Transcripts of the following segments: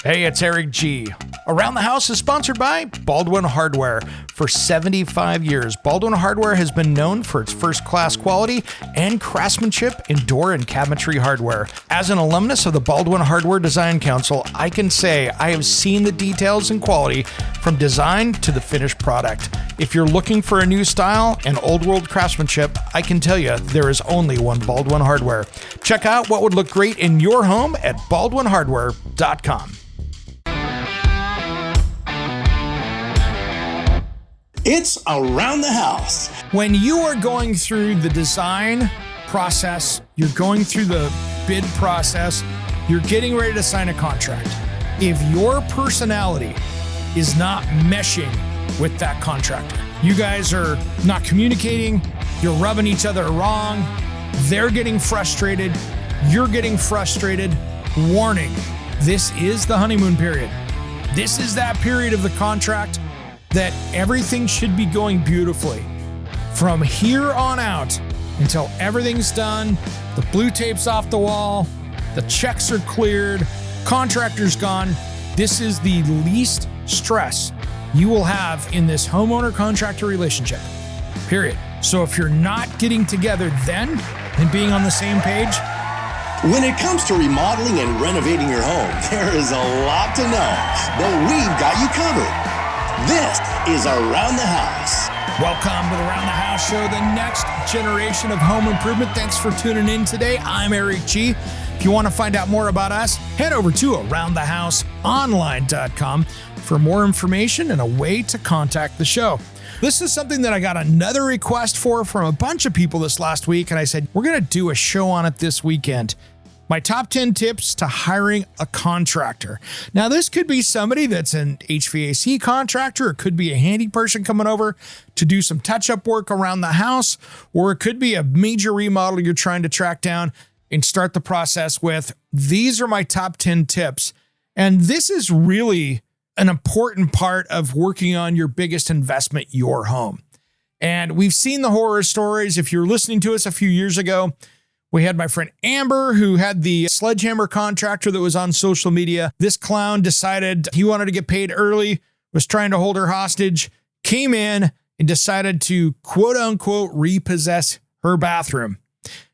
Hey, it's Eric G. Around the House is sponsored by Baldwin Hardware. For 75 years, Baldwin Hardware has been known for its first-class quality and craftsmanship in door and cabinetry hardware. As an alumnus of the Baldwin Hardware Design Council, I can say I have seen the details and quality from design to the finished product. If you're looking for a new style and old-world craftsmanship, I can tell you there is only one Baldwin Hardware. Check out what would look great in your home at baldwinhardware.com. It's Around the House. When you are going through the design process, you're going through the bid process, you're getting ready to sign a contract. If your personality is not meshing with that contractor, you guys are not communicating, you're rubbing each other wrong, they're getting frustrated, you're getting frustrated, warning, this is the honeymoon period. This is that period of the contract that everything should be going beautifully. From here on out until everything's done, the blue tape's off the wall, the checks are cleared, contractor's gone, this is the least stress you will have in this homeowner-contractor relationship, period. So if you're not getting together then and being on the same page, when it comes to remodeling and renovating your home, there is a lot to know, but we've got you covered. This is Around the House. Welcome to the Around the House show, the next generation of home improvement. Thanks for tuning in today. I'm Eric G. If you want to find out more about us, head over to aroundthehouseonline.com for more information and a way to contact the show. This is something that I got another request for from a bunch of people this last week, and I said, we're going to do a show on it this weekend. My top 10 tips to hiring a contractor. Now, this could be somebody that's an HVAC contractor. It could be a handy person coming over to do some touch-up work around the house, or it could be a major remodel you're trying to track down and start the process with. These are my top 10 tips. And this is really an important part of working on your biggest investment, your home. And we've seen the horror stories. If you're listening to us a few years ago, we had my friend Amber, who had the sledgehammer contractor that was on social media. This clown decided he wanted to get paid early, was trying to hold her hostage, came in and decided to quote unquote repossess her bathroom.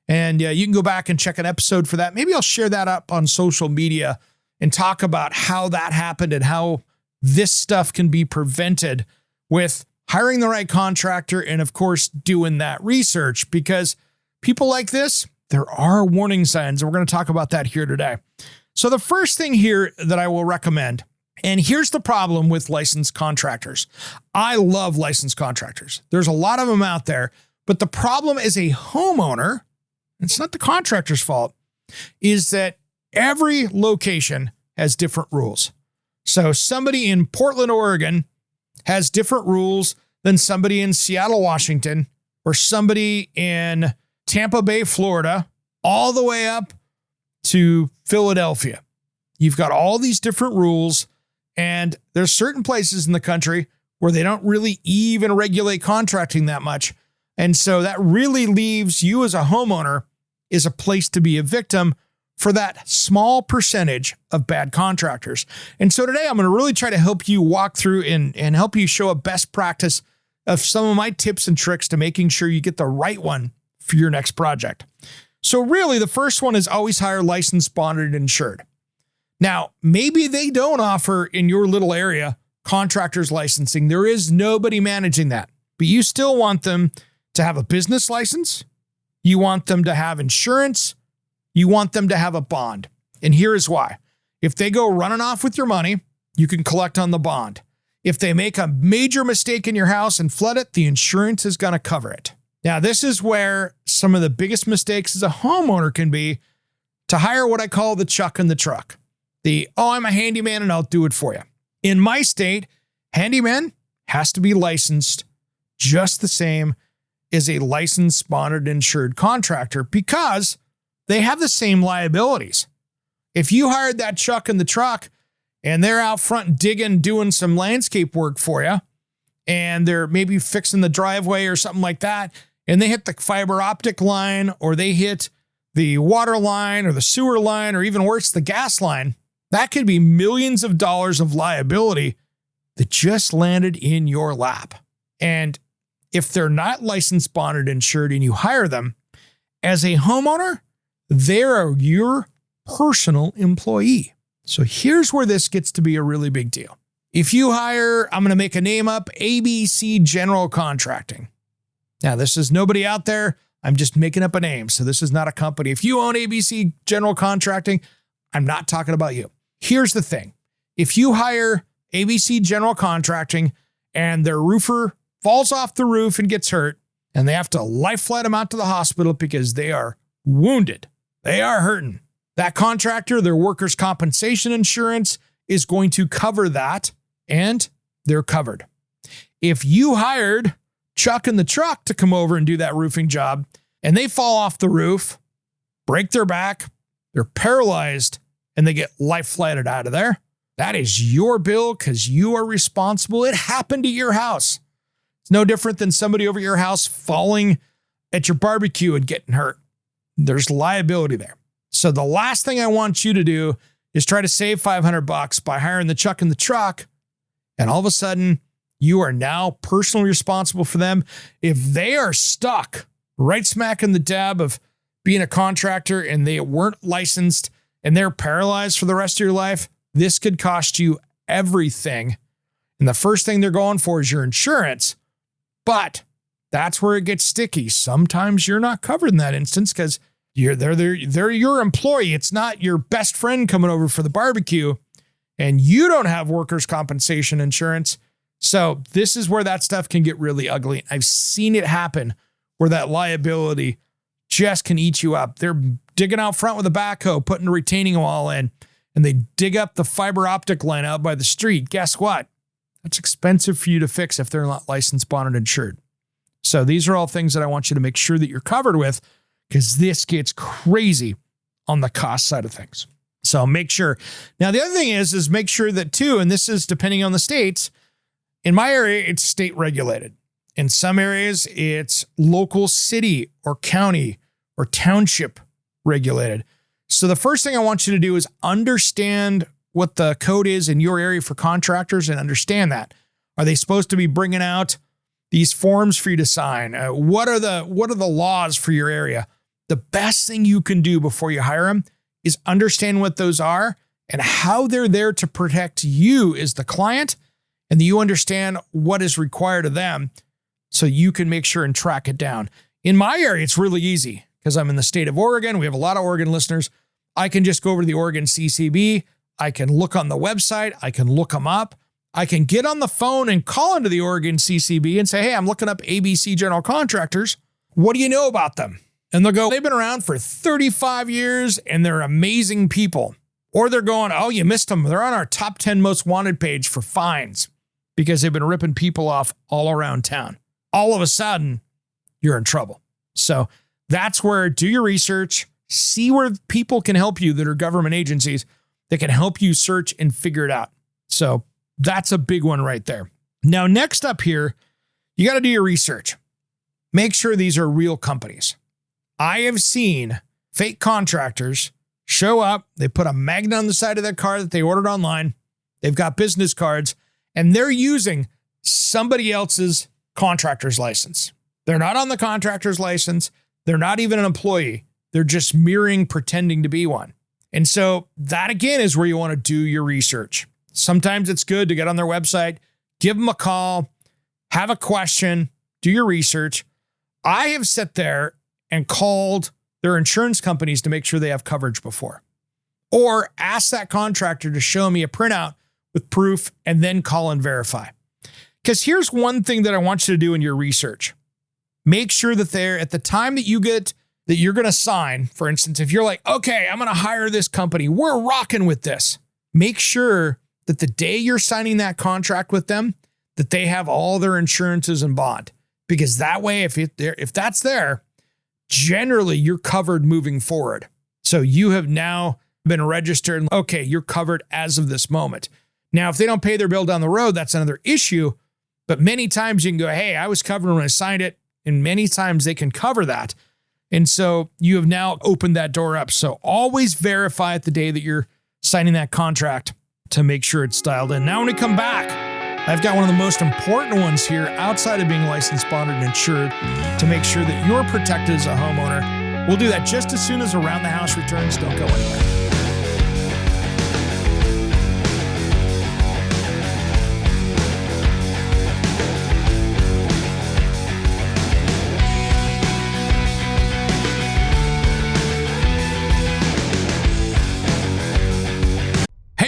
And you can go back and check an episode for that. Maybe I'll share that up on social media and talk about how that happened and how this stuff can be prevented with hiring the right contractor and, of course, doing that research, because people like this, there are warning signs, and we're going to talk about that here today. So the first thing here that I will recommend, and here's the problem with licensed contractors. I love licensed contractors. There's a lot of them out there, but the problem as a homeowner, it's not the contractor's fault, is that every location has different rules. So somebody in Portland, Oregon has different rules than somebody in Seattle, Washington, or somebody in Tampa Bay, Florida, all the way up to Philadelphia. You've got all these different rules, and there's certain places in the country where they don't really even regulate contracting that much. And so that really leaves you as a homeowner is a place to be a victim for that small percentage of bad contractors. And so today I'm going to really try to help you walk through and help you show a best practice of some of my tips and tricks to making sure you get the right one for your next project. So really, the first one is always hire licensed, bonded, and insured. Now, maybe they don't offer in your little area contractors licensing. There is nobody managing that, but you still want them to have a business license. You want them to have insurance. You want them to have a bond. And here is why. If they go running off with your money, you can collect on the bond. If they make a major mistake in your house and flood it, the insurance is going to cover it. Now, this is where some of the biggest mistakes as a homeowner can be to hire what I call the chuck in the truck. I'm a handyman and I'll do it for you. In my state, handyman has to be licensed just the same as a licensed, bonded, insured contractor because they have the same liabilities. If you hired that chuck in the truck and they're out front digging, doing some landscape work for you, and they're maybe fixing the driveway or something like that, and they hit the fiber optic line or they hit the water line or the sewer line or even worse, the gas line, That could be millions of dollars of liability that just landed in your lap. And if they're not licensed, bonded, insured, and you hire them, as a homeowner, they're your personal employee. So here's where this gets to be a really big deal. If you hire, I'm going to make a name up, ABC General Contracting. Now, this is nobody out there. I'm just making up a name. So this is not a company. If you own ABC General Contracting, I'm not talking about you. Here's the thing. If you hire ABC General Contracting and their roofer falls off the roof and gets hurt, and they have to life flight them out to the hospital because they are wounded, they are hurting, that contractor, their workers' compensation insurance is going to cover that, and they're covered. If you hired Chuck in the truck to come over and do that roofing job, and they fall off the roof, break their back, they're paralyzed, and they get life flighted out of there, that is your bill because you are responsible. It happened to your house. It's no different than somebody over your house falling at your barbecue and getting hurt. There's liability there. So the last thing I want you to do is try to save $500 by hiring the Chuck in the truck, and all of a sudden you are now personally responsible for them. If they are stuck right smack in the dab of being a contractor and they weren't licensed and they're paralyzed for the rest of your life, this could cost you everything. And the first thing they're going for is your insurance. But that's where it gets sticky. Sometimes you're not covered in that instance because they're your employee. It's not your best friend coming over for the barbecue, and you don't have workers' compensation insurance. So this is where that stuff can get really ugly. I've seen it happen where that liability just can eat you up. They're digging out front with a backhoe, putting a retaining wall in, and they dig up the fiber optic line out by the street. Guess what? That's expensive for you to fix if they're not licensed, bonded, insured. So these are all things that I want you to make sure that you're covered with, because this gets crazy on the cost side of things. So make sure. Now, the other thing is make sure that too, and this is depending on the states, in my area, it's state regulated. In some areas, it's local city or county or township regulated. So the first thing I want you to do is understand what the code is in your area for contractors and understand that. Are they supposed to be bringing out these forms for you to sign? What are the laws for your area? The best thing you can do before you hire them is understand what those are and how they're there to protect you as the client, and that you understand what is required of them so you can make sure and track it down. In my area, it's really easy because I'm in the state of Oregon. We have a lot of Oregon listeners. I can just go over to the Oregon CCB. I can look on the website. I can look them up. I can get on the phone and call into the Oregon CCB and say, hey, I'm looking up ABC General Contractors. What do you know about them? And they'll go, they've been around for 35 years and they're amazing people. Or they're going, oh, you missed them. They're on our top 10 most wanted page for fines because they've been ripping people off all around town. All of a sudden, you're in trouble. So that's where do your research, see where people can help you that are government agencies that can help you search and figure it out. So that's a big one right there. Now, next up here, you got to do your research. Make sure these are real companies. I have seen fake contractors show up. They put a magnet on the side of their car that they ordered online. They've got business cards, and they're using somebody else's contractor's license. They're not on the contractor's license. They're not even an employee. They're just mirroring, pretending to be one. And so that, again, is where you want to do your research. Sometimes it's good to get on their website, give them a call, have a question, do your research. I have sat there and called their insurance companies to make sure they have coverage before, or ask that contractor to show me a printout with proof and then call and verify. Because here's one thing that I want you to do in your research. Make sure that they're at the time that you get that you're going to sign. For instance, if you're like, okay, I'm going to hire this company, we're rocking with this. Make sure that the day you're signing that contract with them, that they have all their insurances and bond. Because that way, if that's there, generally you're covered moving forward. So you have now been registered. Okay, you're covered as of this moment. Now, if they don't pay their bill down the road, that's another issue. But many times you can go, hey, I was covered when I signed it. And many times they can cover that. And so you have now opened that door up. So always verify at the day that you're signing that contract to make sure it's dialed in. Now, when we come back, I've got one of the most important ones here outside of being licensed, bonded, and insured to make sure that you're protected as a homeowner. We'll do that just as soon as Around the House returns. Don't go anywhere.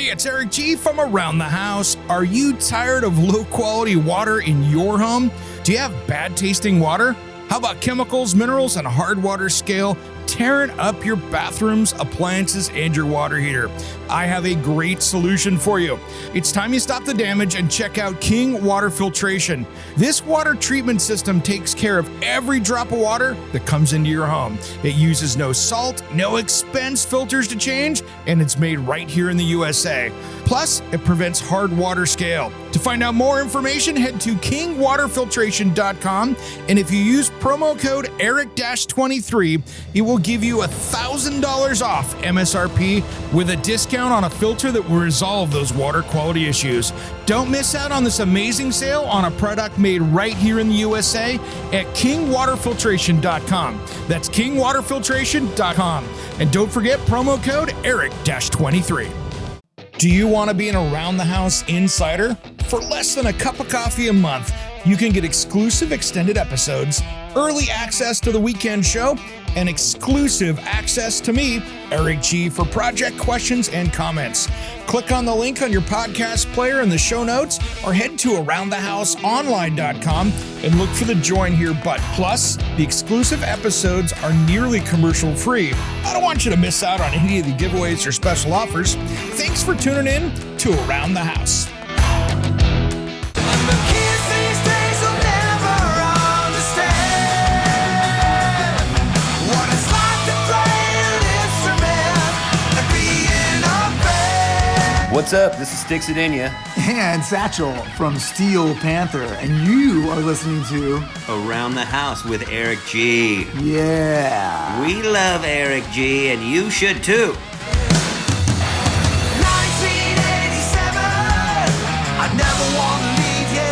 It's Eric G from Around the House. Are you tired of low quality water in your home? Do you have bad tasting water? How about chemicals, minerals, and hard water scale tearing up your bathrooms, appliances, and your water heater? I have a great solution for you. It's time you stop the damage and check out King Water Filtration. This water treatment system takes care of every drop of water that comes into your home. It uses no salt, no expense filters to change, and it's made right here in the USA. Plus, it prevents hard water scale. To find out more information, head to kingwaterfiltration.com, and if you use promo code ERIC-23, it will give you $1,000 off MSRP with a discount on a filter that will resolve those water quality issues. Don't miss out on this amazing sale on a product made right here in the USA at kingwaterfiltration.com. That's kingwaterfiltration.com. And don't forget promo code ERIC-23. Do you want to be an Around the House insider? For less than a cup of coffee a month, you can get exclusive extended episodes, early access to the weekend show, and exclusive access to me, Eric G, for project questions and comments. Click on the link on your podcast player in the show notes or head to aroundthehouseonline.com and look for the join here button. Plus, the exclusive episodes are nearly commercial free. I don't want you to miss out on any of the giveaways or special offers. Thanks for tuning in to Around the House. What's up? This is Sticks Adenia. And Satchel from Steel Panther. And you are listening to Around the House with Eric G. Yeah. We love Eric G, and you should too. 1987, I never want to leave you.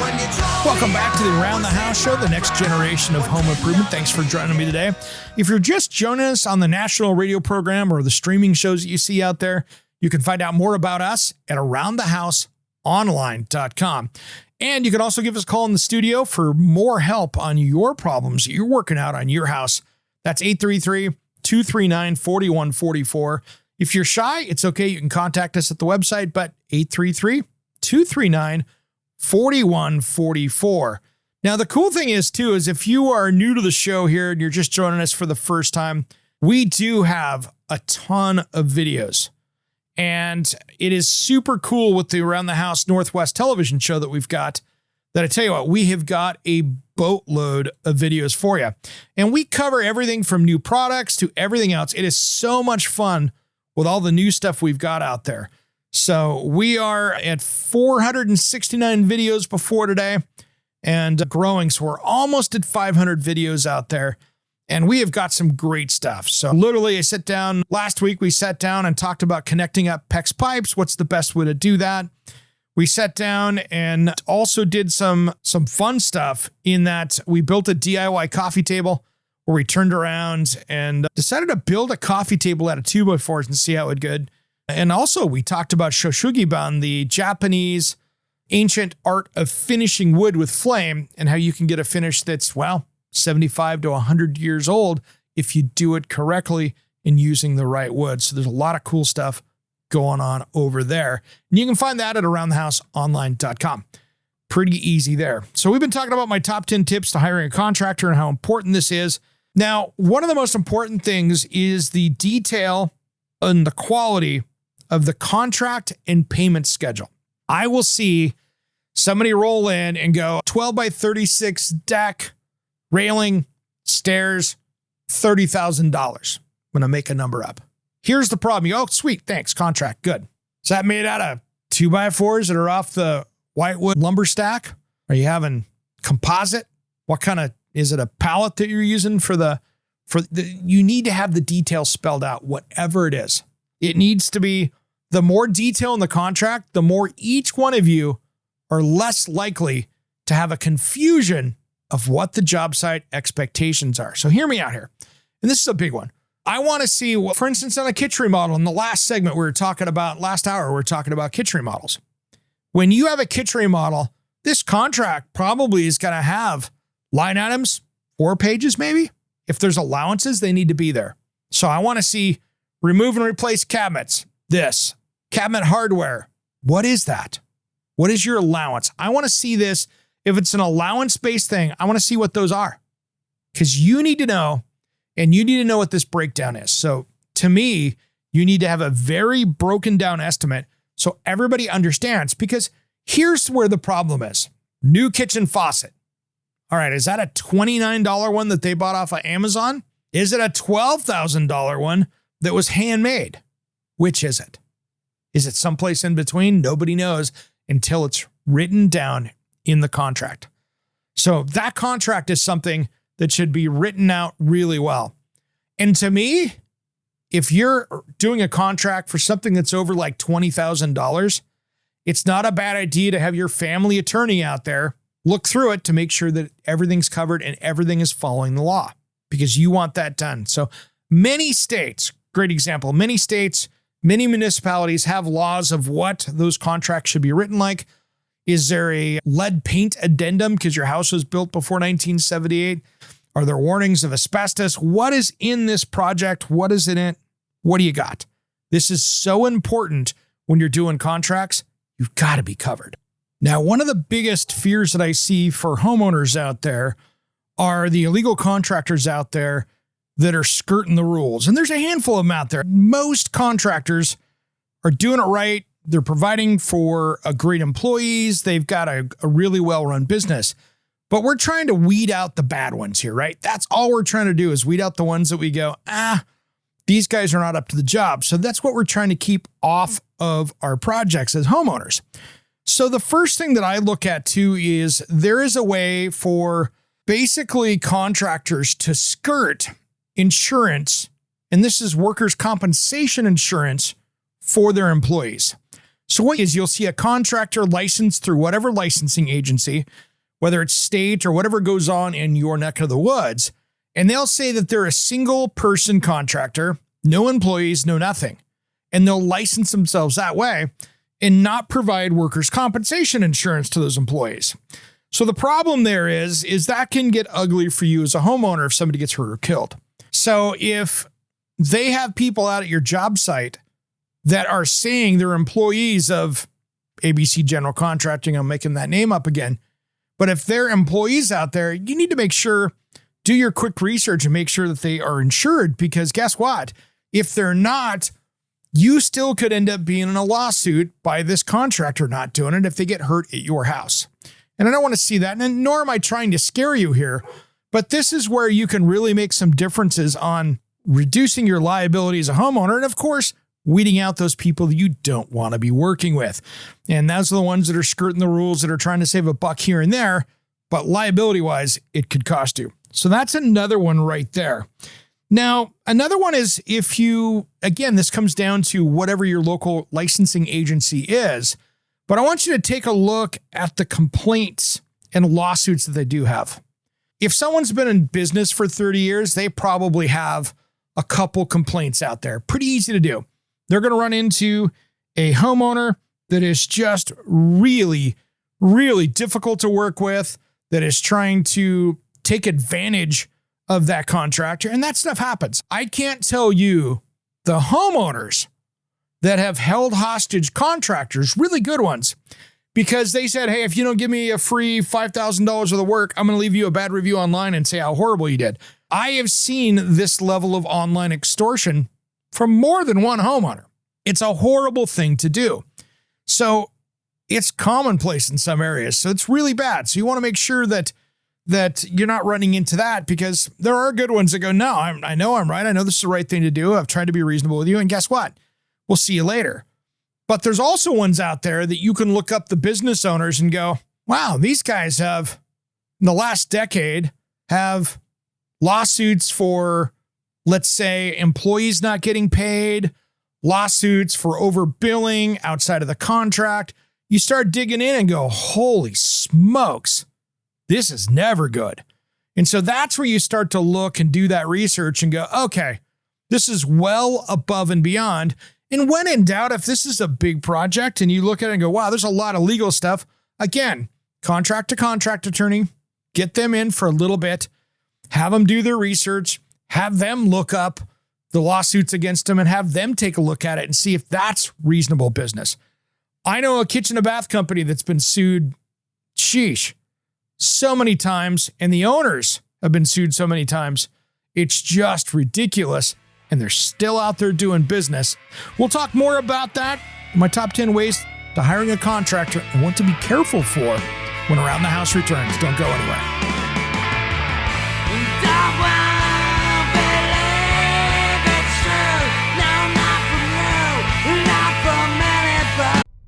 When you Welcome back to the Around the House show, the next generation of home improvement. Thanks for joining me today. If you're just joining us on the national radio program or the streaming shows that you see out there, you can find out more about us at aroundthehouseonline.com. And you can also give us a call in the studio for more help on your problems that you're working out on your house. That's 833-239-4144. If you're shy, it's okay. You can contact us at the website, but 833-239-4144. Now, the cool thing is, too, is if you are new to the show here and you're just joining us for the first time, we do have a ton of videos. And it is super cool with the Around the House Northwest television show that we've got, that I tell you what, we have got a boatload of videos for you. And we cover everything from new products to everything else. It is so much fun with all the new stuff we've got out there. So we are at 469 videos before today and growing. So we're almost at 500 videos out there. And we have got some great stuff. So literally last week we sat down and talked about connecting up PEX pipes. What's the best way to do that? We sat down and also did some fun stuff in that we built a DIY coffee table where we turned around and decided to build a coffee table out of 2x4s and see how it would. And also we talked about shoshugiban, the Japanese ancient art of finishing wood with flame, and how you can get a finish that's, 75 to 100 years old if you do it correctly and using the right wood. So there's a lot of cool stuff going on over there. And you can find that at aroundthehouseonline.com. Pretty easy there. So we've been talking about my top 10 tips to hiring a contractor and how important this is. Now, one of the most important things is the detail and the quality of the contract and payment schedule. I will see somebody roll in and go 12 by 36 deck, railing, stairs, $30,000. I'm going to make a number up. Here's the problem. You go, oh, sweet, thanks, contract, good. Is that made out of 2x4s that are off the whitewood lumber stack? Are you having composite? What kind of, is it a pallet that you're using for the, you need to have the details spelled out, whatever it is. It needs to be the more detail in the contract, the more each one of you are less likely to have a confusion of what the job site expectations are. So hear me out here. And this is a big one. I want to see, for instance, on a kitchen remodel, in the last segment last hour, we were talking about kitchen remodels. When you have a kitchen remodel, this contract probably is going to have line items, 4 pages maybe. If there's allowances, they need to be there. So I want to see remove and replace cabinets. This cabinet hardware. What is that? What is your allowance? I want to see this. If it's an allowance-based thing, I want to see what those are, because you need to know, and you need to know what this breakdown is. So to me, you need to have a very broken down estimate so everybody understands, because here's where the problem is. New kitchen faucet. All right, is that a $29 one that they bought off of Amazon? Is it a $12,000 one that was handmade? Which is it? Is it someplace in between? Nobody knows until it's written down in the contract. So that contract is something that should be written out really well. And to me, if you're doing a contract for something that's over like $20,000, it's not a bad idea to have your family attorney out there look through it to make sure that everything's covered and everything is following the law, because you want that done. So many states, great example, many states, many municipalities have laws of what those contracts should be written like. Is there a lead paint addendum because your house was built before 1978? Are there warnings of asbestos? What is in this project? What is in it? What do you got? This is so important when you're doing contracts. You've got to be covered. Now, one of the biggest fears that I see for homeowners out there are the illegal contractors out there that are skirting the rules. And there's a handful of them out there. Most contractors are doing it right. They're providing for a great employees. They've got a really well-run business. But we're trying to weed out the bad ones here, right? That's all we're trying to do, is weed out the ones that we go, these guys are not up to the job. So that's what we're trying to keep off of our projects as homeowners. So the first thing that I look at too is there is a way for basically contractors to skirt insurance, and this is workers' compensation insurance for their employees. So what is, you'll see a contractor licensed through whatever licensing agency, whether it's state or whatever goes on in your neck of the woods, and they'll say that they're a single person contractor, no employees, no nothing. And they'll license themselves that way and not provide workers' compensation insurance to those employees. So the problem there is that can get ugly for you as a homeowner if somebody gets hurt or killed. So if they have people out at your job site that are saying they're employees of ABC General Contracting, I'm making that name up again, but if they're employees out there, you need to make sure, do your quick research and make sure that they are insured, because guess what? If they're not, you still could end up being in a lawsuit by this contractor not doing it if they get hurt at your house. And I don't want to see that, and nor am I trying to scare you here, but this is where you can really make some differences on reducing your liability as a homeowner, and of course, weeding out those people that you don't want to be working with. And those are the ones that are skirting the rules, that are trying to save a buck here and there, but liability-wise, it could cost you. So that's another one right there. Now, another one is if you, again, this comes down to whatever your local licensing agency is, but I want you to take a look at the complaints and lawsuits that they do have. If someone's been in business for 30 years, they probably have a couple complaints out there. Pretty easy to do. They're going to run into a homeowner that is just really, really difficult to work with, that is trying to take advantage of that contractor, and that stuff happens. I can't tell you the homeowners that have held hostage contractors, really good ones, because they said, hey, if you don't give me a free $5,000 of the work, I'm going to leave you a bad review online and say how horrible you did. I have seen this level of online extortion from more than one homeowner. It's a horrible thing to do. So it's commonplace in some areas. So it's really bad. So you want to make sure that you're not running into that, because there are good ones that go, no, I know I'm right. I know this is the right thing to do. I've tried to be reasonable with you. And guess what? We'll see you later. But there's also ones out there that you can look up the business owners and go, wow, these guys have, in the last decade, have lawsuits for, let's say, employees not getting paid, lawsuits for overbilling outside of the contract, you start digging in and go, holy smokes, this is never good. And so that's where you start to look and do that research and go, okay, this is well above and beyond. And when in doubt, if this is a big project and you look at it and go, wow, there's a lot of legal stuff, again, contract to contract attorney, get them in for a little bit, have them do their research, have them look up the lawsuits against them and have them take a look at it and see if that's reasonable business. I know a kitchen and bath company that's been sued, so many times, and the owners have been sued so many times. It's just ridiculous, and they're still out there doing business. We'll talk more about that, my top 10 ways to hiring a contractor and what to be careful for when Around the House returns. Don't go anywhere.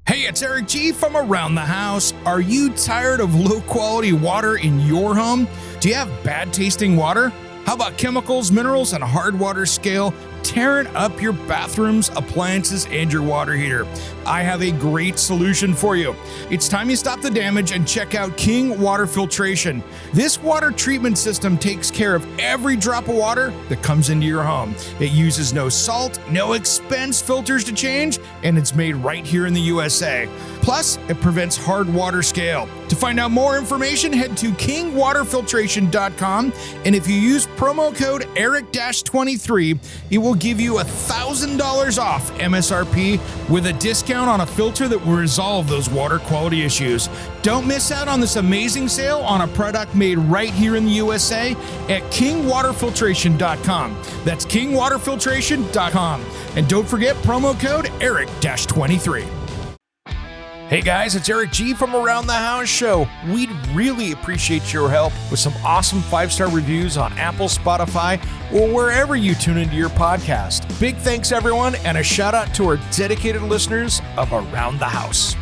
Hey, it's Eric G from Around the House. Are you tired of low quality water in your home? Do you have bad tasting water? How about chemicals, minerals, and a hard water scale tearing up your bathrooms, appliances, and your water heater? I have a great solution for you. It's time you stop the damage and check out King Water Filtration. This water treatment system takes care of every drop of water that comes into your home. It uses no salt, no expense filters to change, and it's made right here in the USA. Plus, it prevents hard water scale. To find out more information, head to kingwaterfiltration.com, and if you use promo code ERIC-23, it will give you $1,000 off MSRP with a discount on a filter that will resolve those water quality issues. Don't miss out on this amazing sale on a product made right here in the USA at kingwaterfiltration.com. That's kingwaterfiltration.com. And don't forget promo code ERIC-23. Hey guys, it's Eric G from Around the House Show. We'd really appreciate your help with some awesome 5-star reviews on Apple, Spotify, or wherever you tune into your podcast. Big thanks everyone, and a shout out to our dedicated listeners of Around the House.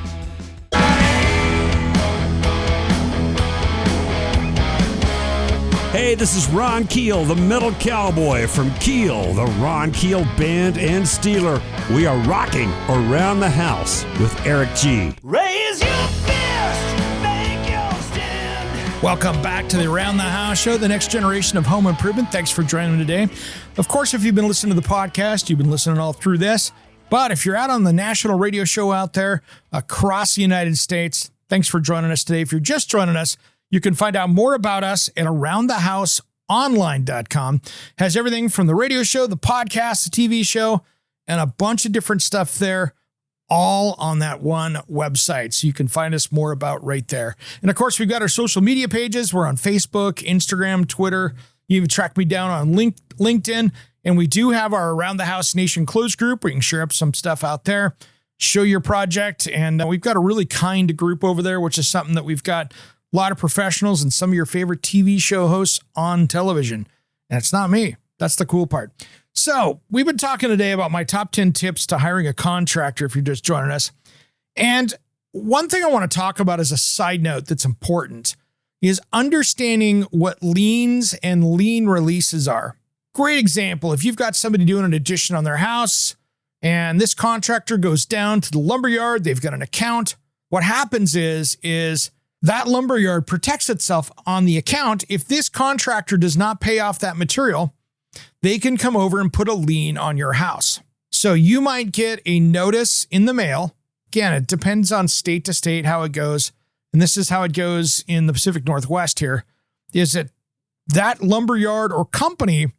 Hey, this is Ron Keel, the Metal Cowboy from Keel, the Ron Keel Band and Steeler. We are rocking Around the House with Eric G. Raise your fist, make your stand. Welcome back to the Around the House Show, the next generation of home improvement. Thanks for joining me today. Of course, if you've been listening to the podcast, you've been listening all through this. But if you're out on the national radio show out there across the United States, thanks for joining us today. If you're just joining us, you can find out more about us at aroundthehouseonline.com. Has everything from the radio show, the podcast, the TV show, and a bunch of different stuff there, all on that one website. So you can find us more about right there. And of course, we've got our social media pages. We're on Facebook, Instagram, Twitter. You can track me down on LinkedIn. And we do have our Around the House Nation closed group where you can share up some stuff out there, show your project. And we've got a really kind group over there, which is something that we've got a lot of professionals and some of your favorite TV show hosts on television. And it's not me. That's the cool part. So we've been talking today about my top 10 tips to hiring a contractor if you're just joining us. And one thing I want to talk about as a side note that's important is understanding what liens and lien releases are. Great example. If you've got somebody doing an addition on their house and this contractor goes down to the lumberyard, they've got an account. What happens is that lumberyard protects itself on the account. If this contractor does not pay off that material, they can come over and put a lien on your house. So you might get a notice in the mail. Again, it depends on state to state how it goes. And this is how it goes in the Pacific Northwest here, is that lumberyard or company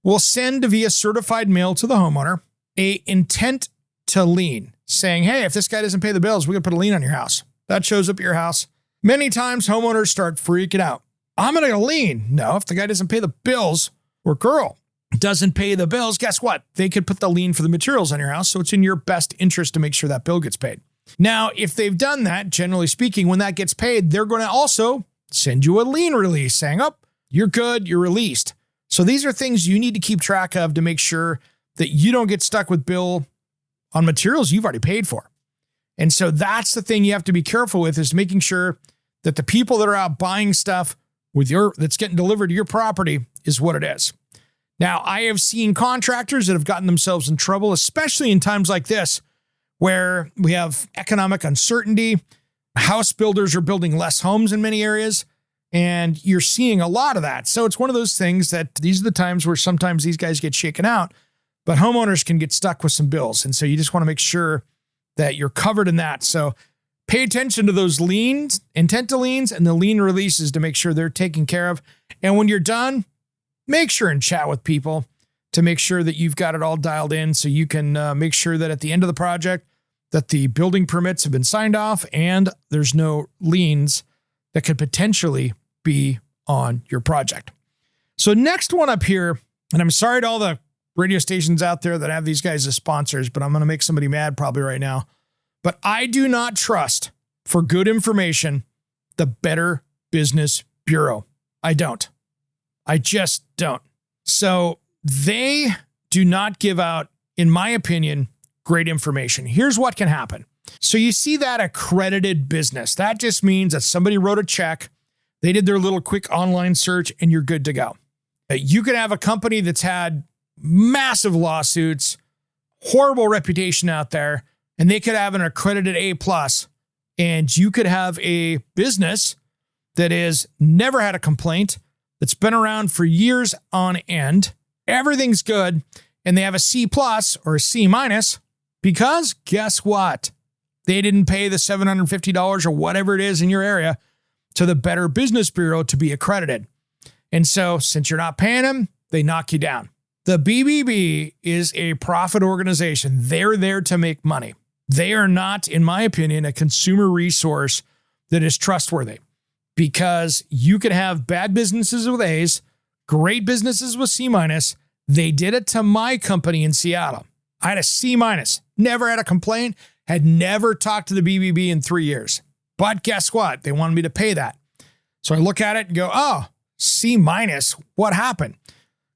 will send via certified mail to the homeowner a intent to lien saying, hey, if this guy doesn't pay the bills, we're going to put a lien on your house. That shows up at your house. Many times homeowners start freaking out. I'm going to get a lien. No, if the guy doesn't pay the bills or girl doesn't pay the bills, guess what? They could put the lien for the materials on your house. So it's in your best interest to make sure that bill gets paid. Now, if they've done that, generally speaking, when that gets paid, they're going to also send you a lien release saying, oh, you're good, you're released. So these are things you need to keep track of to make sure that you don't get stuck with bill on materials you've already paid for. And so that's the thing you have to be careful with, is making sure that the people that are out buying stuff with that's getting delivered to your property is what it is. Now, I have seen contractors that have gotten themselves in trouble, especially in times like this, where we have economic uncertainty. House builders are building less homes in many areas, and you're seeing a lot of that. So it's one of those things that these are the times where sometimes these guys get shaken out, but homeowners can get stuck with some bills. And so you just want to make sure that you're covered in that. So pay attention to those liens, intent to liens, and the lien releases to make sure they're taken care of. And when you're done, make sure and chat with people to make sure that you've got it all dialed in so you can make sure that at the end of the project that the building permits have been signed off and there's no liens that could potentially be on your project. So next one up here, and I'm sorry to all the radio stations out there that have these guys as sponsors, but I'm going to make somebody mad probably right now. But I do not trust, for good information, the Better Business Bureau. I don't. I just don't. So they do not give out, in my opinion, great information. Here's what can happen. So you see that accredited business. That just means that somebody wrote a check, they did their little quick online search, and you're good to go. You could have a company that's had massive lawsuits, horrible reputation out there, and they could have an accredited A+, and you could have a business that has never had a complaint, that's been around for years on end. Everything's good, and they have a C+ or a C- because guess what? They didn't pay the $750 or whatever it is in your area to the Better Business Bureau to be accredited. And so since you're not paying them, they knock you down. The BBB is a profit organization. They're there to make money. They are not, in my opinion, a consumer resource that is trustworthy, because you could have bad businesses with A's, great businesses with C-. They did it to my company in Seattle. I had a C-, never had a complaint, had never talked to the BBB in 3 years. But guess what? They wanted me to pay that. So I look at it and go, oh, C-, what happened?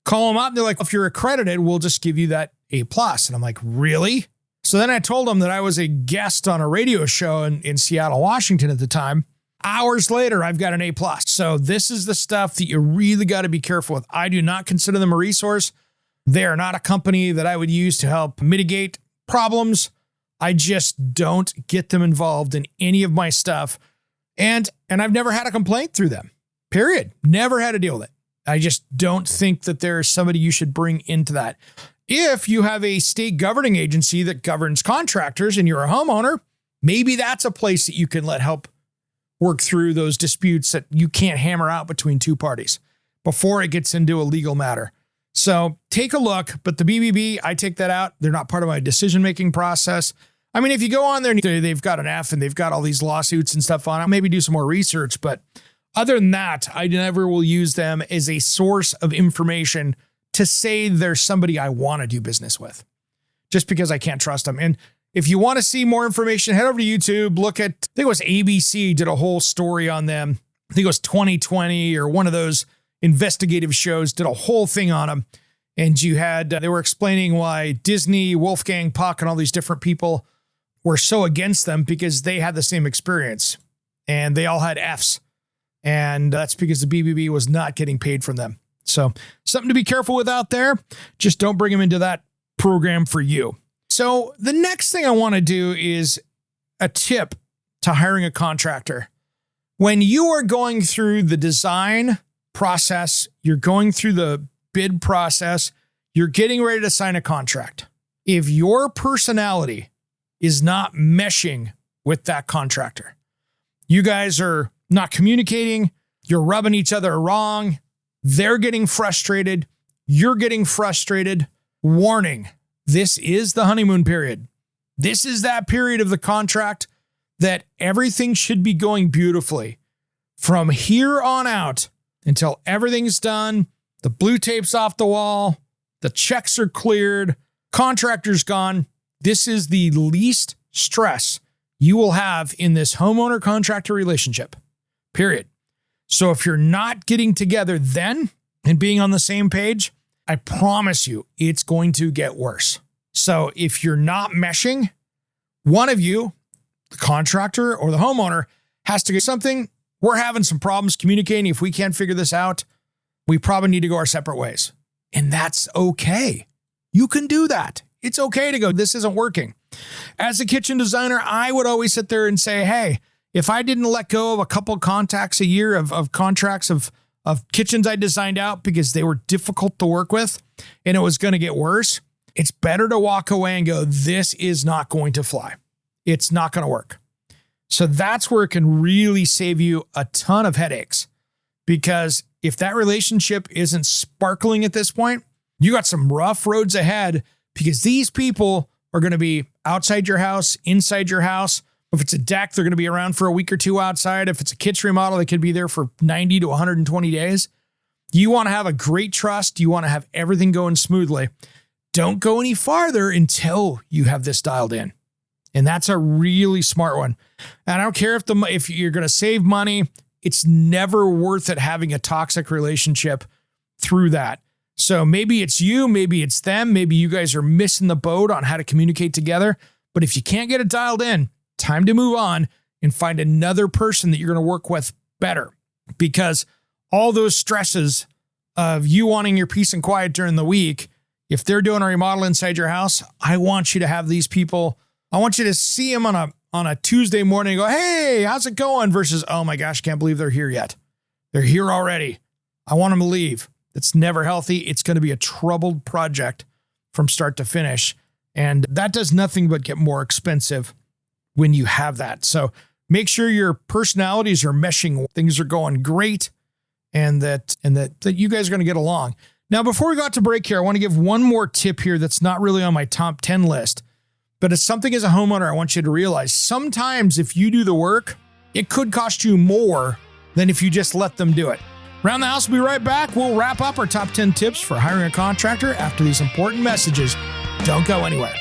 Call them up. And they're like, if you're accredited, we'll just give you that A+. And I'm like, really? So then I told them that I was a guest on a radio show in Seattle, Washington at the time. Hours later, I've got an A+. So this is the stuff that you really got to be careful with. I do not consider them a resource. They are not a company that I would use to help mitigate problems. I just don't get them involved in any of my stuff. And I've never had a complaint through them, period. Never had to deal with it. I just don't think that there is somebody you should bring into that. If you have a state governing agency that governs contractors and you're a homeowner, maybe that's a place that you can let help work through those disputes that you can't hammer out between two parties before it gets into a legal matter. So take a look, but the BBB, I take that out. They're not part of my decision-making process. I mean, if you go on there and they've got an F and they've got all these lawsuits and stuff on it, maybe do some more research. But other than that, I never will use them as a source of information to say there's somebody I want to do business with, just because I can't trust them. And if you want to see more information, head over to YouTube, look at, I think it was ABC did a whole story on them. I think it was 2020 or one of those investigative shows did a whole thing on them. And you had, they were explaining why Disney, Wolfgang Puck, and all these different people were so against them because they had the same experience and they all had Fs. And that's because the BBB was not getting paid from them. So something to be careful with out there. Just don't bring them into that program for you. So the next thing I want to do is a tip to hiring a contractor. When you are going through the design process, you're going through the bid process, you're getting ready to sign a contract. If your personality is not meshing with that contractor, you guys are not communicating, you're rubbing each other wrong, they're getting frustrated, you're getting frustrated, warning. This is the honeymoon period. This is that period of the contract that everything should be going beautifully. From here on out until everything's done, the blue tape's off the wall, the checks are cleared, contractor's gone. This is the least stress you will have in this homeowner-contractor relationship, period. So if you're not getting together then and being on the same page, I promise you it's going to get worse. So if you're not meshing, one of you, the contractor or the homeowner, has to get something. We're having some problems communicating. If we can't figure this out, we probably need to go our separate ways. And that's okay. You can do that. It's okay to go, this isn't working. As a kitchen designer, I would always sit there and say, hey, if I didn't let go of a couple contacts a year of contracts of kitchens I designed out because they were difficult to work with and it was going to get worse, it's better to walk away and go, this is not going to fly. It's not going to work. So that's where it can really save you a ton of headaches, because if that relationship isn't sparkling at this point, you got some rough roads ahead, because these people are going to be outside your house, inside your house. If it's a deck, they're going to be around for a week or two outside. If it's a kitchen remodel, they could be there for 90 to 120 days. You want to have a great trust. You want to have everything going smoothly. Don't go any farther until you have this dialed in. And that's a really smart one. And I don't care if you're going to save money, it's never worth it having a toxic relationship through that. So maybe it's you, maybe it's them, maybe you guys are missing the boat on how to communicate together. But if you can't get it dialed in, time to move on and find another person that you're going to work with better, because all those stresses of you wanting your peace and quiet during the week, if they're doing a remodel inside your house, I want you to have these people. I want you to see them on a Tuesday morning and go, hey, how's it going? Versus, oh my gosh, can't believe they're here yet. They're here already. I want them to leave. That's never healthy. It's going to be a troubled project from start to finish. And that does nothing but get more expensive when you have that. So make sure your personalities are meshing. Things are going great, and that you guys are going to get along. Now, before we got to break here, I want to give one more tip here that's not really on my top 10 list, but it's something as a homeowner I want you to realize. Sometimes if you do the work, it could cost you more than if you just let them do it. Around the House will be right back. We'll wrap up our top 10 tips for hiring a contractor after these important messages. Don't go anywhere.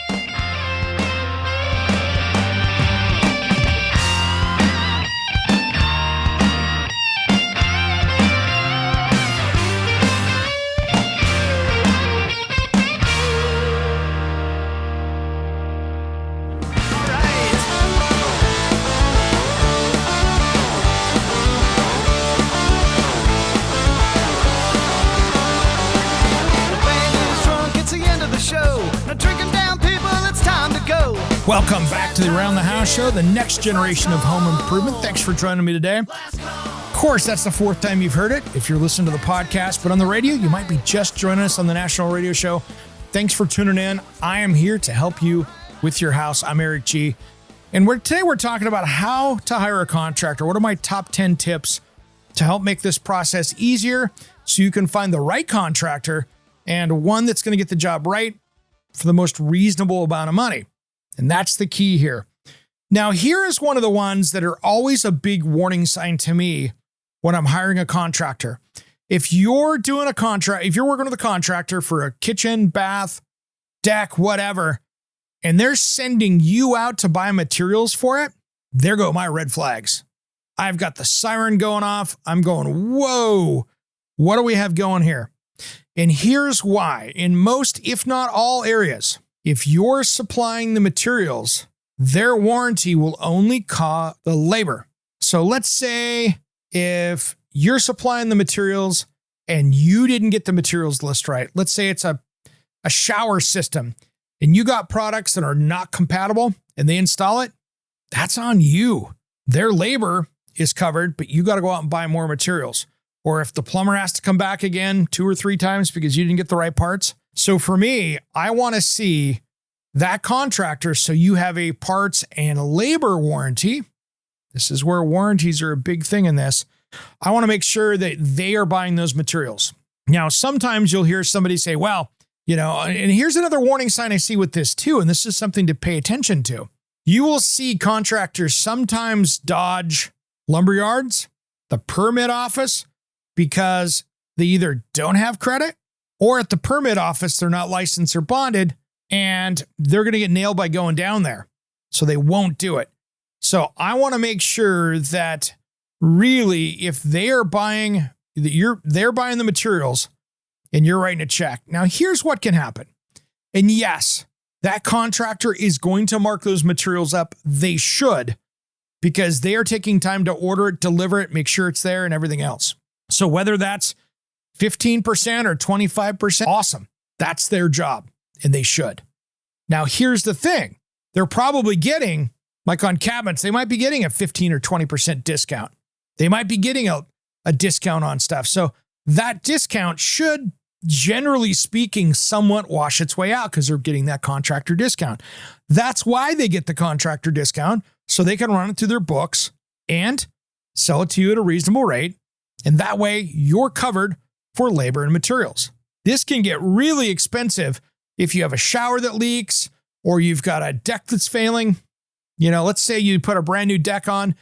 Welcome back to the Around the House Show, the next generation of home improvement. Thanks for joining me today. Of course, that's the fourth time you've heard it if you're listening to the podcast, but on the radio, you might be just joining us on the national radio show. Thanks for tuning in. I am here to help you with your house. I'm Eric G. And today we're talking about how to hire a contractor. What are my top 10 tips to help make this process easier so you can find the right contractor and one that's going to get the job right for the most reasonable amount of money. And that's the key here. Now, here is one of the ones that are always a big warning sign to me when I'm hiring a contractor. If you're working with a contractor for a kitchen, bath, deck, whatever, and they're sending you out to buy materials for it, there go my red flags. I've got the siren going off. I'm going, whoa, what do we have going here? And here's why. In most, if not all areas, if you're supplying the materials, their warranty will only cover the labor. So let's say if you're supplying the materials and you didn't get the materials list right, let's say it's a shower system and you got products that are not compatible and they install it, that's on you. Their labor is covered, but you got to go out and buy more materials. Or if the plumber has to come back again 2 or 3 times because you didn't get the right parts. So for me, I want to see that contractor so you have a parts and labor warranty. This is where warranties are a big thing in this. I want to make sure that they are buying those materials. Now, sometimes you'll hear somebody say, well, and here's another warning sign I see with this too, and this is something to pay attention to. You will see contractors sometimes dodge lumberyards, the permit office, because they either don't have credit or at the permit office, they're not licensed or bonded and they're going to get nailed by going down there. So they won't do it. So I want to make sure that really if they are buying, they're buying the materials and you're writing a check. Now here's what can happen. And yes, that contractor is going to mark those materials up. They should, because they are taking time to order it, deliver it, make sure it's there and everything else. So whether that's 15% or 25%, awesome. That's their job, and they should. Now, here's the thing. They're probably getting, like on cabinets, they might be getting a 15 or 20% discount. They might be getting a discount on stuff. So that discount should, generally speaking, somewhat wash its way out because they're getting that contractor discount. That's why they get the contractor discount, so they can run it through their books and sell it to you at a reasonable rate. And that way you're covered for labor and materials. This can get really expensive if you have a shower that leaks or you've got a deck that's failing. You know, let's say you put a brand new deck on.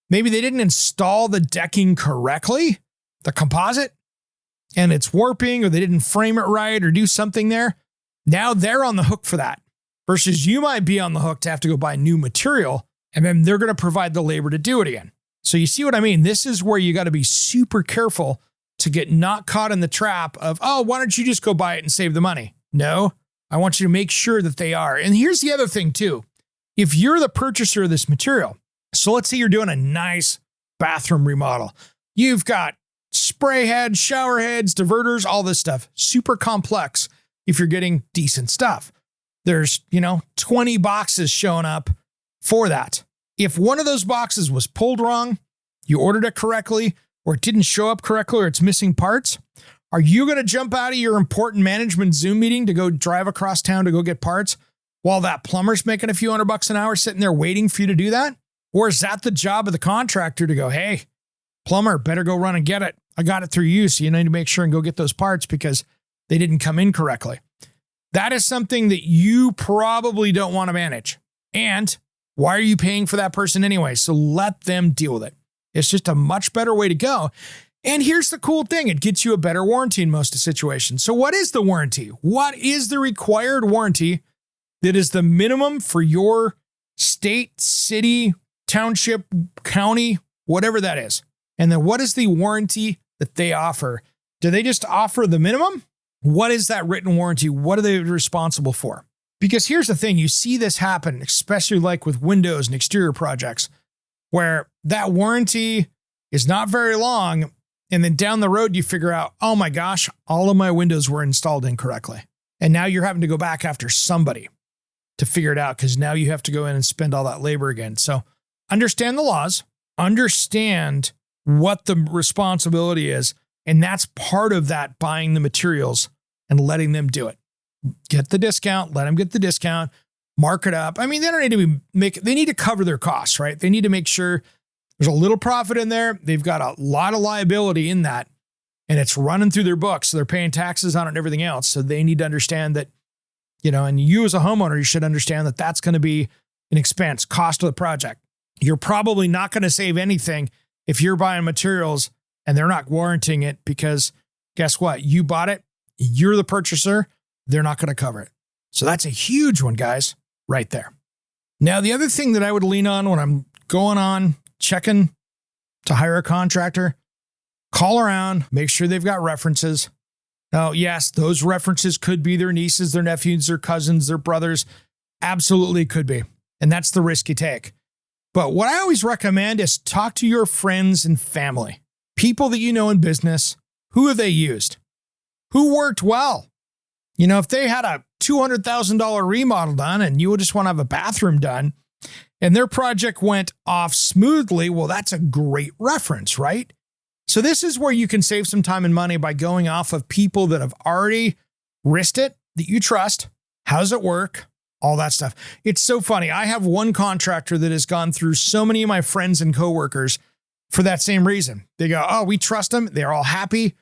Maybe they didn't install the decking correctly, the composite, and it's warping, or they didn't frame it right or do something there. Now they're on the hook for that versus you might be on the hook to have to go buy new material, and then they're going to provide the labor to do it again. So you see what I mean? This is where you got to be super careful to get not caught in the trap of, oh, why don't you just go buy it and save the money? No, I want you to make sure that they are. And here's the other thing too. If you're the purchaser of this material, so let's say you're doing a nice bathroom remodel. You've got spray heads, shower heads, diverters, all this stuff. Super complex if you're getting decent stuff. There's, 20 boxes showing up for that. If one of those boxes was pulled wrong, you ordered it correctly, or it didn't show up correctly, or it's missing parts, are you going to jump out of your important management Zoom meeting to go drive across town to go get parts while that plumber's making a few $100 an hour sitting there waiting for you to do that? Or is that the job of the contractor to go, hey, plumber, better go run and get it. I got it through you, so you need to make sure and go get those parts because they didn't come in correctly. That is something that you probably don't want to manage. And why are you paying for that person anyway? So let them deal with it. It's just a much better way to go. And here's the cool thing. It gets you a better warranty in most situations. So what is the warranty? What is the required warranty that is the minimum for your state, city, township, county, whatever that is? And then what is the warranty that they offer? Do they just offer the minimum? What is that written warranty? What are they responsible for? Because here's the thing, you see this happen, especially like with windows and exterior projects, where that warranty is not very long. And then down the road, you figure out, oh my gosh, all of my windows were installed incorrectly. And now you're having to go back after somebody to figure it out because now you have to go in and spend all that labor again. So understand the laws, understand what the responsibility is. And that's part of that buying the materials and letting them do it. Get the discount, let them get the discount, mark it up. I mean, they don't need to they need to cover their costs, right? They need to make sure there's a little profit in there. They've got a lot of liability in that, and it's running through their books. So they're paying taxes on it and everything else. So they need to understand that, and you as a homeowner, you should understand that that's going to be an expense, cost of the project. You're probably not going to save anything if you're buying materials and they're not warranting it because guess what? You bought it. You're the purchaser. They're not going to cover it. So that's a huge one, guys, right there. Now, the other thing that I would lean on when I'm going on checking to hire a contractor, call around, make sure they've got references. Now, yes, those references could be their nieces, their nephews, their cousins, their brothers. Absolutely could be. And that's the risk you take. But what I always recommend is talk to your friends and family, people that you know in business. Who have they used? Who worked well? If they had a $200,000 remodel done and you would just want to have a bathroom done and their project went off smoothly, well, that's a great reference, right? So this is where you can save some time and money by going off of people that have already risked it, that you trust. How does it work? All that stuff. It's so funny. I have one contractor that has gone through so many of my friends and coworkers for that same reason. They go, oh, we trust them. They're all happy.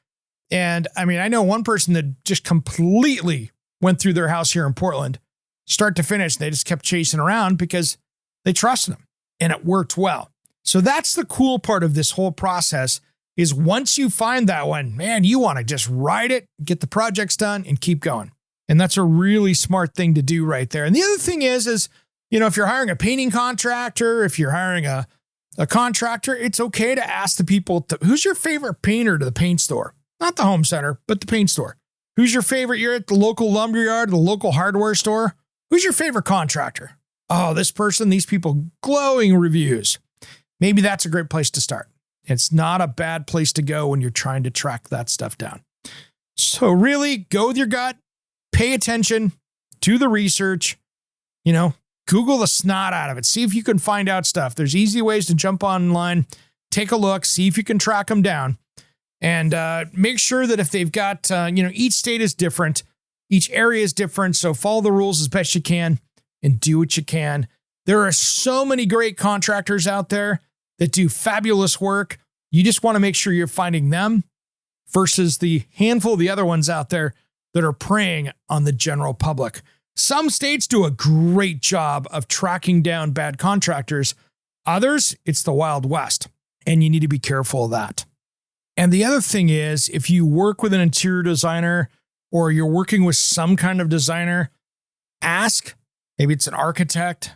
And I mean, I know one person that just completely went through their house here in Portland, start to finish. They just kept chasing around because they trusted them and it worked well. So that's the cool part of this whole process is once you find that one, man, you want to just ride it, get the projects done and keep going. And that's a really smart thing to do right there. And the other thing is, if you're hiring a painting contractor, if you're hiring a contractor, it's okay to ask the people, who's your favorite painter to the paint store? Not the home center, but the paint store. Who's your favorite? You're at the local lumberyard, the local hardware store. Who's your favorite contractor? Oh, this person, these people, glowing reviews. Maybe that's a great place to start. It's not a bad place to go when you're trying to track that stuff down. So really go with your gut, pay attention, do the research, Google the snot out of it. See if you can find out stuff. There's easy ways to jump online, take a look, see if you can track them down, and make sure that if they've got, each state is different, each area is different. So follow the rules as best you can and do what you can. There are so many great contractors out there that do fabulous work. You just want to make sure you're finding them versus the handful of the other ones out there that are preying on the general public. Some states do a great job of tracking down bad contractors. Others, it's the Wild West, and you need to be careful of that. And the other thing is, if you work with an interior designer or you're working with some kind of designer, ask, maybe it's an architect,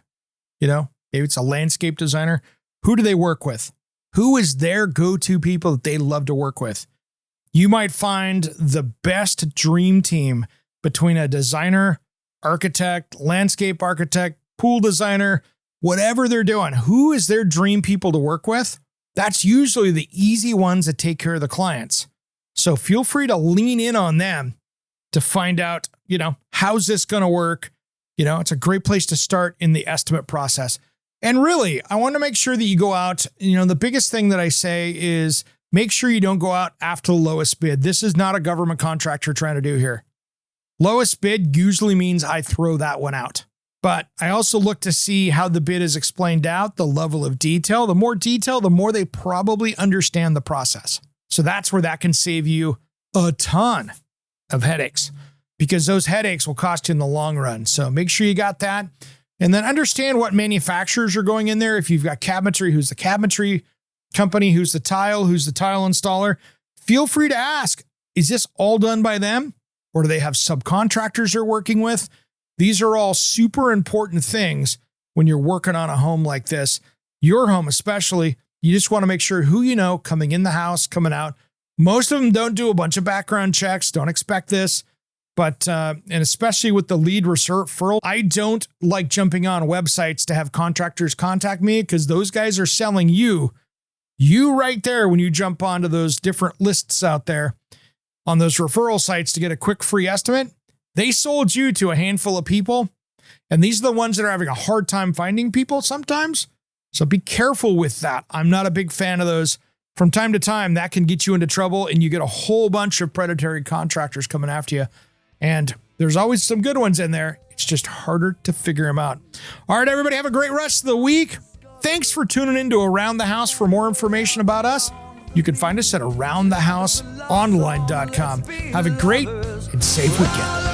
maybe it's a landscape designer. Who do they work with? Who is their go-to people that they love to work with? You might find the best dream team between a designer, architect, landscape architect, pool designer, whatever they're doing. Who is their dream people to work with? That's usually the easy ones that take care of the clients. So feel free to lean in on them to find out, how's this going to work? It's a great place to start in the estimate process. And really, I want to make sure that you go out. The biggest thing that I say is make sure you don't go out after the lowest bid. This is not a government contractor trying to do here. Lowest bid usually means I throw that one out. But I also look to see how the bid is explained out, the level of detail. The more detail, the more they probably understand the process. So that's where that can save you a ton of headaches, because those headaches will cost you in the long run. So make sure you got that. And then understand what manufacturers are going in there. If you've got cabinetry, who's the cabinetry company, who's the tile installer. Feel free to ask, is this all done by them? Or do they have subcontractors they're working with? These are all super important things when you're working on a home like this. Your home especially, you just want to make sure who coming in the house, coming out. Most of them don't do a bunch of background checks. Don't expect this. But, and especially with the lead referral, I don't like jumping on websites to have contractors contact me, because those guys are selling you right there when you jump onto those different lists out there on those referral sites to get a quick free estimate. They sold you to a handful of people, and these are the ones that are having a hard time finding people sometimes. So be careful with that. I'm not a big fan of those. From time to time, that can get you into trouble, and you get a whole bunch of predatory contractors coming after you. And there's always some good ones in there. It's just harder to figure them out. All right, everybody, have a great rest of the week. Thanks for tuning in to Around the House. For more information about us, you can find us at aroundthehouseonline.com. Have a great and safe weekend.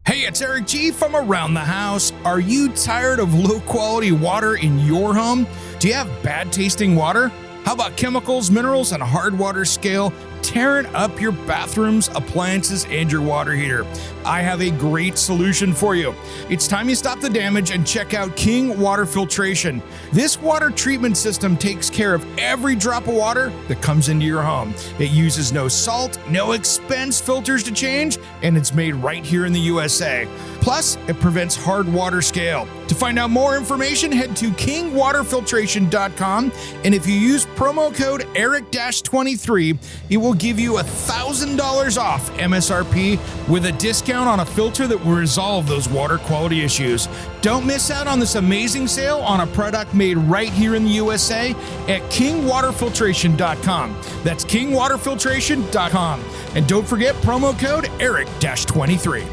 Hey, it's Eric G from Around the House. Are you tired of low quality water in your home? Do you have bad tasting water? How about chemicals, minerals, and hard water scale tearing up your bathrooms, appliances, and your water heater? I have a great solution for you. It's time you stop the damage and check out King Water Filtration. This water treatment system takes care of every drop of water that comes into your home. It uses no salt, no expense filters to change, and it's made right here in the USA. Plus, it prevents hard water scale. To find out more information, head to kingwaterfiltration.com, and if you use promo code ERIC-23, it will give you $1,000 off MSRP with a discount on a filter that will resolve those water quality issues. Don't miss out on this amazing sale on a product made right here in the USA at kingwaterfiltration.com. That's kingwaterfiltration.com. And don't forget promo code ERIC-23.